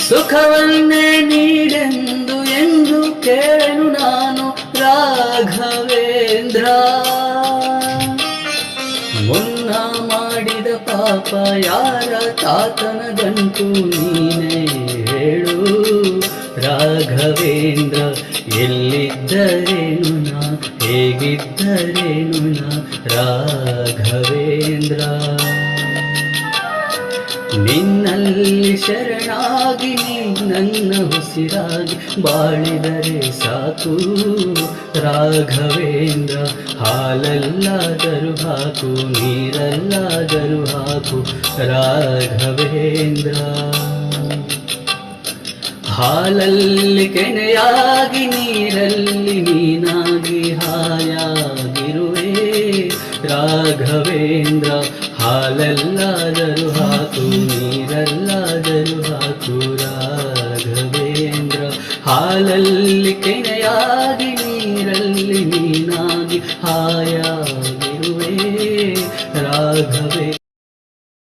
ಸುಖವನ್ನೇ ನೀಡೆಂದು ಎಂದು ಕೇಳನು ನಾನು ರಾಘವೇಂದ್ರ. ಮುನ್ನ ಮಾಡಿದ ಪಾಪ ಯಾರ ತಾತನ ಗಂಟು ನೀನೇ ಹೇಳು ರಾಘವೇಂದ್ರ. ಎಲ್ಲಿದ್ದರೇನು ನಾ ಹೇಗಿದ್ದರೇನು ನಾ ರಾಘವೇಂದ್ರ. ನಿನ್ನಲ್ಲಿ ಶರಣಾಗಿ ನೀ ನನ್ನ ಉಸಿರಾಗಿ ಬಾಳಿದರೆ ಸಾಕು ರಾಘವೇಂದ್ರ. ಹಾಲಲ್ಲಾದರೂ ಹಾಕು ನೀರಲ್ಲಾದರೂ ಹಾಕು ರಾಘವೇಂದ್ರ. ಹಾಲಲ್ಲಿ ಕೆನೆಯಾಗಿ ನೀರಲ್ಲಿ ನೀನಾಗಿ ಹಾಯಾಗಿರುವೆ ರಾಘವೇಂದ್ರ. ಹಾಲಲ್ಲಾದರೂ ಹಾಕು ನೀರಲ್ಲಾದರೂ ಹಾಕು ರಾಘವೇಂದ್ರ. ಹಾಲಲ್ಲಿ ಕೆನೆಯಾಗಿ ನೀರಲ್ಲಿ ನೀನಾಗಿ ಹಾಯಾಗಿರುವೆ ರಾಘವೇಂದ್ರ.